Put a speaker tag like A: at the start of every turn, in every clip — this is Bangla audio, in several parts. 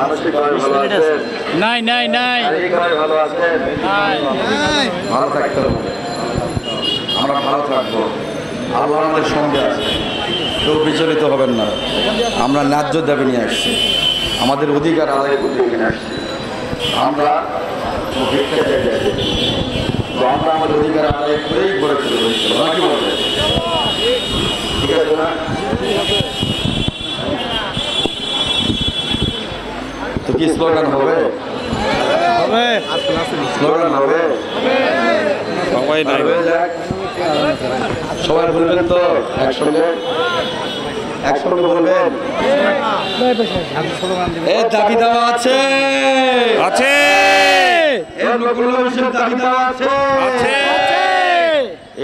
A: মানসিকভাবে ভালো আছেন?
B: নাই নাই নাই
A: শারীরিকভাবে ভালো আছেন? ভালো থাকতে হবে, আমরা ভালো থাকবো। আল্লাহ আমাদের সঙ্গে আছে, কেউ বিচলিত হবেন না। আমরা ন্যায্য দাবি নিয়ে আসছি, আমাদের অধিকার আদায় করতে নিয়ে আসছি। আমরা ভিক্ষা চাইতে আসি, তো আমরা আমাদের অধিকার আদায় করেই গড়ে তুলব, নাকি বলবেন? ঠিক আছে না? তো কি স্লোগান হবে? স্লোগান হবে?
B: সবাই নাই
A: সবাই বলবেন তো একসঙ্গে? একসঙ্গে বলবেন? এ দাবি দেওয়া আছে,
B: আছে
A: এ নকুল নবীশের দাবি দেওয়া আছে,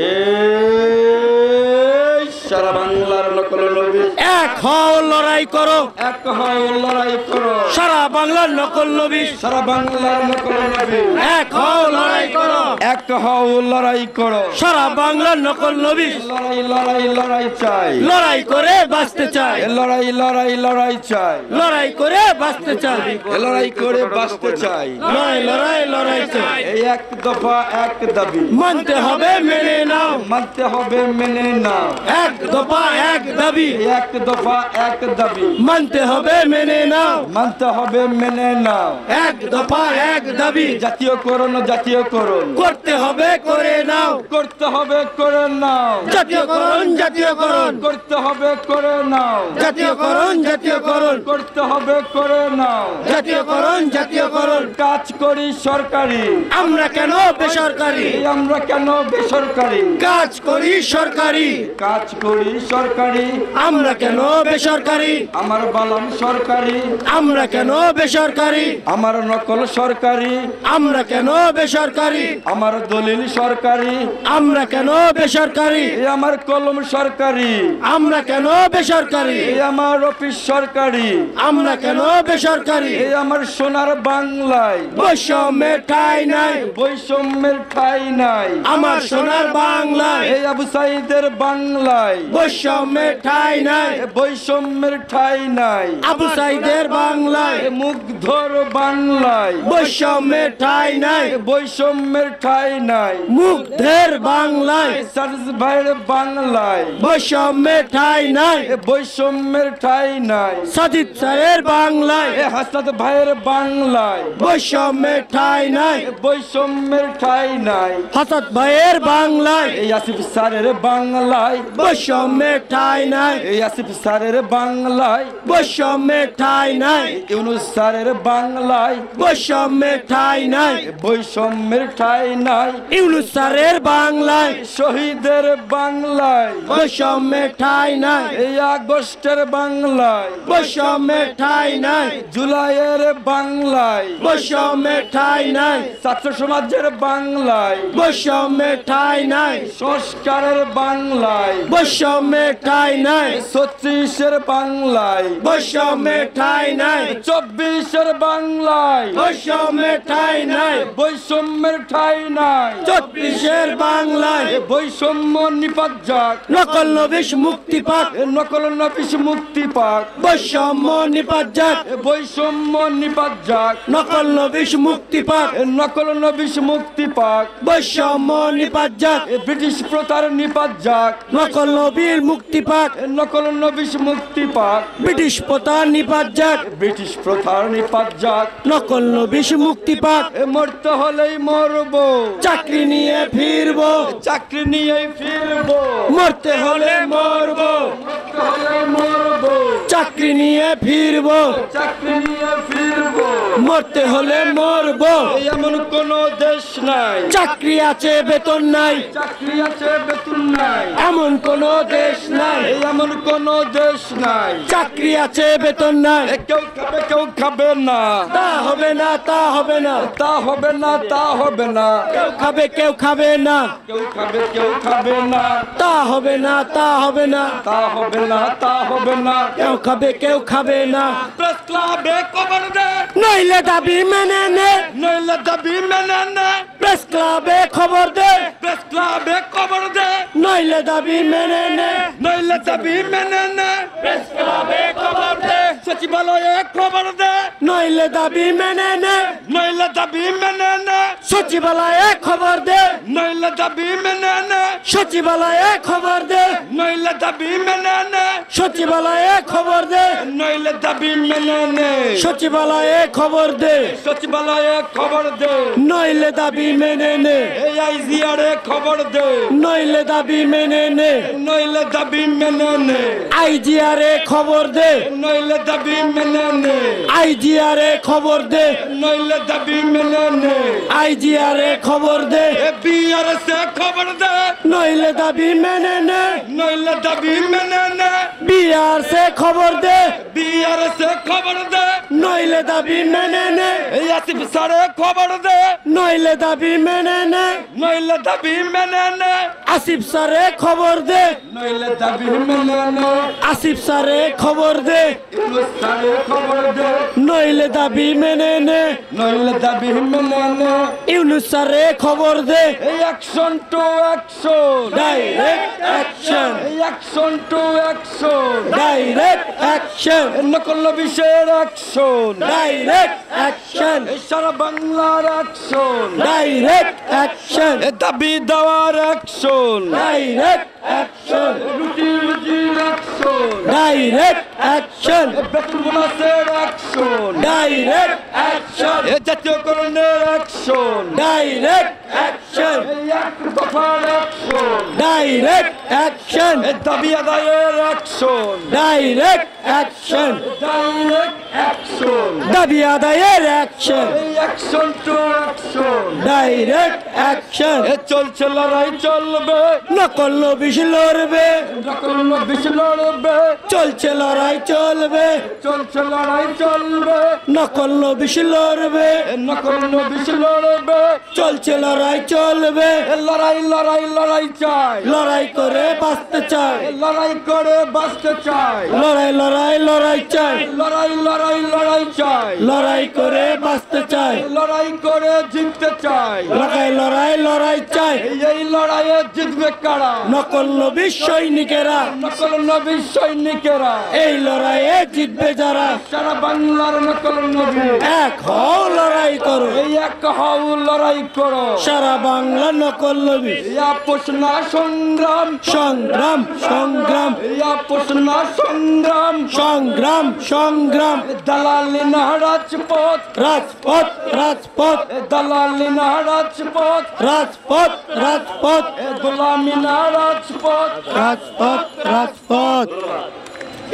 A: এই সারা বাংলার নকুল নবী
B: এক হও লড়াই করো,
A: এক হও লড়াই করো,
B: সারা বাংলার নকল নবী,
A: সারা বাংলার নকুল নবী
B: এক হও লড়াই করো,
A: এক হও লড়াই করো,
B: সারা বাংলার নকল নবী,
A: লড়াই লড়াই লড়াই চাই,
B: লড়াই করে বাঁচতে চাই,
A: লড়াই লড়াই লড়াই চাই,
B: লড়াই করে বাঁচতে চাই,
A: লড়াই করে বাঁচতে চাই।
B: লড়াই লড়াই লড়াই চাই,
A: এই এক দফা এক দাবি
B: মানতে হবে মেনে নাও,
A: মানতে হবে মেনে নাও।
B: এক দফা এক দাবি
A: এক দফা এক দাবি
B: মানতে হবে মেনে নাও,
A: মানতে হবে মেনে নাও।
B: এক দফা এক দাবি
A: জাতীয়করণ জাতীয়করণ
B: করতে হবে করে নাও,
A: করতে হবে করে নাও,
B: জাতীয়করণ জাতীয়করণ
A: করতে হবে করে নাও,
B: জাতীয়করণ জাতীয়করণ
A: করতে হবে করে নাও।
B: জাতীয়করণ জাতীয়করণ
A: কাজ করি সরকারি,
B: আমরা কেন বেসরকারি,
A: এই আমরা কেন বেসরকারি?
B: কাজ করি সরকারি,
A: কাজ করি সরকারি,
B: আমরা কেন বেসরকারি,
A: আমার বালাম সরকারি,
B: আমরা কেন বেসরকারি,
A: আমার নকল সরকারি,
B: আমরা কেন বেসরকারি,
A: আমার দলিল সরকারি,
B: আমরা কেন বেসরকারি,
A: এই আমার কলম সরকারি,
B: আমরা কেন বেসরকারি,
A: এই আমার অফিস সরকারি,
B: আমরা কেন বেসরকারি,
A: এই আমার সোনার বাংলায়
B: বৈষম্যের ঠাঁই নাই,
A: বৈষম্যের ঠাঁই নাই।
B: আমার সোনার বাংলায়
A: এই আবু সাইদের বাংলায়
B: বৈষম্যের ঠাঁই নাই,
A: বৈষম্যের ঠাঁই নাই।
B: আবু সাইদের বাংলায়
A: এ মুগ্ধর বাংলায়
B: বৈষম্যের ঠাঁই নাই,
A: বৈষম্যের ঠাঁই নাই।
B: মুগ্ধের বাংলায়
A: সার্জ ভাইয়ের বাংলায়
B: বৈষম্যের ঠাঁই নাই,
A: এ বৈষম্যের ঠাঁই নাই।
B: সাজিদ স্যারের বাংলায়
A: এ হাসনাত ভাইয়ের বাংলায়
B: বৈষম্যের ঠাঁই নাই,
A: এ বৈষম্যের ঠাঁই নাই।
B: হাসাদ ভাইয়ের বাংলায়
A: এই আসিফ স্যারের বাংলায়
B: বৈষম্যের ঠাঁই নাই,
A: এই আসিফ স্যারের বাংলায়
B: বৈষম্যের ঠাঁই নাই,
A: ইউনুস স্যারের বাংলায়
B: বৈষম্যের ঠাঁই নাই,
A: এ বৈষম্যের ঠাঁই নাই।
B: ইউনুস স্যারের বাংলায়
A: শহীদের বাংলায়
B: বৈষম্যের ঠাঁই নাই,
A: এই আগস্টের বাংলায়
B: বৈষম্যের ঠাঁই নাই,
A: জুলাইয়ের বাংলায়
B: বৈষম্যের ঠাঁই নাই,
A: ছাত্র সমাজের বাংলায়
B: বৈষম্যের ঠাঁই নাই,
A: সংস্কারের বাংলায়
B: বৈষম্যের ঠাঁই নাই,
A: 36-এর বাংলায়
B: বৈষম্যের ঠাঁই নাই,
A: 24-এর বাংলায়
B: বৈষম্যের ঠাঁই নাই,
A: বৈষম্যের ঠাঁই নাই।
B: 34-এর বাংলায়
A: এ বৈষম্য নিপাত যাক,
B: নকল নবিশ মুক্তি পাক,
A: এ নকল নপিস মুক্তি পাক,
B: বৈষম্য নিপাত যাক,
A: এ বৈষম্য নিপাত যাক,
B: নকল নবিশ মুক্তি পাক,
A: এ নকল নপিস মুক্তি পাক,
B: বৈষম্য নিপাত যাক,
A: এ ব্রিটিশ প্রথার নিপাত যাক,
B: নকল নবীর মুক্তি পাক,
A: এ নকল নপিস মুক্তি পাক,
B: ব্রিটিশ প্রথার নিপাত যাক,
A: এ ব্রিটিশ প্রথার নিপাত যাক।
B: নকল নবিশ মুক্তি পাক,
A: এ মরতে হলেই মরবো,
B: চাকরি নিয়ে ফিরবো,
A: চাকরি নিয়েই ফিরবো,
B: মরতে হলে মরবো,
A: মরতে হলেই মরবো,
B: চাকরি নিয়ে ফিরবো,
A: চাকরি নিয়ে ফিরবো।
B: মরতে হলে মরবো,
A: এই এমন কোন দেশ নাই,
B: চাকরি আছে বেতন নাই,
A: চাকরি আছে বেতন নাই।
B: এমন কোন দেশ নাই,
A: এই এমন কোন দেশ নাই,
B: চাকরি আছে বেতন নাই,
A: এ কেউ খাবে কেউ খাবে না,
B: তা হবে না, তা হবে না,
A: তা হবে না, তা হবে না।
B: কেউ খাবে কেউ খাবে না,
A: কেউ খাবে কেউ খাবে না,
B: তা হবে না, তা হবে না,
A: তা হবে না, তা হবে না।
B: কেউ খাবে কেউ খাবে না,
A: প্রেস ক্লাবে খবর দে,
B: নইলে দাবি মেনে নে,
A: নইলে দাবি মেনে নে।
B: প্রেস ক্লাবে খবর দে,
A: প্রেস ক্লাবে খবর দে,
B: নইলে দাবি মেনে নে,
A: নইলে দাবি মেনে নে।
B: প্রেস ক্লাবে খবর দে,
A: সচিবালয়ে খবর দে,
B: নইলে দাবি মেনে নে,
A: নইলে দাবি মেনে নে,
B: সচিবালয়ে খবর দে,
A: নইলে দাবি মেনে নে,
B: সচিবালয়ে খবর দে,
A: নইলে দাবি মেনে নে,
B: সচিবালয়ে খবর দে,
A: নইলে দাবি মেনে নে,
B: সচিবালয়ে খবর দে,
A: সচিবালয়ে খবর দে,
B: নইলে দাবি মেনে নে,
A: এই আইজিআরে খবর দে,
B: নইলে দাবি মেনে নে,
A: নইলে দাবি মেনে নে,
B: আইজিআরে খবর দে,
A: নইলে দাবি মেনে নে,
B: আইজিআরে খবর দে,
A: নইলে দাবি মেনে নে,
B: আইজিআরে খবর দে,
A: বিআরএসে খবর দে,
B: নইলে দাবি মেনে নে,
A: নইলে দাবি মেনে নে,
B: বিআর সে খবর দে,
A: বিআরএসে খবর দে,
B: নইলে দাবি মেনে নে,
A: এই আসিফ স্যারে খবর দে,
B: নইলে দাবি মেনে নে,
A: নইলে দাবি মেনে নে,
B: আসিফ স্যারে খবর দে,
A: নইলে দাবি মেনে নে,
B: আসিফ স্যারে খবর দে,
A: ইউনুস স্যারে খবর দে,
B: নইলে দাবি মেনে নে,
A: নইলে দাবি মেনে নে,
B: ইউনুস স্যারে খবর দে,
A: এই action to action,
B: direct action,
A: এই action to action,
B: direct action,
A: নকল বিষয়ের অ্যাকশন,
B: ডাইরেক্ট অ্যাকশন,
A: এই সারা বাংলার অ্যাকশন,
B: ডাইরেক্ট অ্যাকশন,
A: এ দাবি দেওয়ার অ্যাকশন,
B: ডাইরেক্ট অ্যাকশন,
A: রুটি রুজির অ্যাকশন,
B: ডাইরেক্ট অ্যাকশন,
A: বেতন বোনাসের অ্যাকশন,
B: ডাইরেক্ট অ্যাকশন,
A: এ জাতীয়করণের অ্যাকশন,
B: ডাইরেক্ট অ্যাকশন,
A: এই এক দফার অ্যাকশন,
B: ডাইরেক্ট অ্যাকশন,
A: এ দাবি আদায়ের action,
B: direct action,
A: direct action,
B: দাবি আদায়ের অ্যাকশন,
A: এই action to action,
B: direct action,
A: এ চলছে লড়াই চলবে,
B: নকল নবিশ লড়বে,
A: নকল বিষ লড়বে,
B: চলছে লড়াই চলবে,
A: চলছে লড়াই চলবে,
B: নকল নবিশ লড়বে,
A: এ নকল বিষ লড়বে,
B: চলছে লড়াই চলবে,
A: এ লড়াই লড়াই লড়াই চাই,
B: লড়াই করে বাঁচতে চাই,
A: এ লড়াই করে বাঁচতে চাই,
B: লড়াই লড়াই লড়াই চাই,
A: লড়াই লড়াই লড়াই চাই,
B: লড়াই করে বাঁচতে চাই,
A: লড়াই করে জিততে চাই,
B: লড়াই লড়াই লড়াই চাই,
A: এই লড়াইয়ে জিতবে কারা,
B: নকল নবী সৈনিকেরা,
A: নকল নবী সৈনিকেরা,
B: এই লড়াইয়ে জিতবে যারা,
A: সারা বাংলার নকল নবী,
B: এক হও লড়াই করো,
A: এই এক হও লড়াই করো,
B: সারা বাংলা নকল নবী,
A: এই আপোষ না সংগ্রাম,
B: সংগ্রাম সংগ্রাম
A: এই আপোষ না সংগ্রাম,
B: সংগ্রাম সংগ্রাম,
A: দালালি না রাজপথ,
B: রাজপথ রাজপথ
A: দালালি না রাজপথ,
B: রাজপথ রাজপথ
A: গোলামি না রাজপথ,
B: রাজপথ রাজপথ।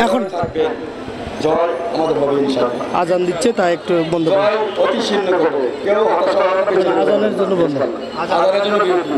B: এখন
A: জয় আমাদের হবে ইনশাআল্লাহ,
B: আজান দিচ্ছে তাই একটু বন্ধ করো।
A: জয় অতি শীঘ্র করবো, কেউ হতাশা হওয়ার কিছু নেই।
B: আজানের জন্য বন্ধ।
A: আজানের জন্য বিরতি।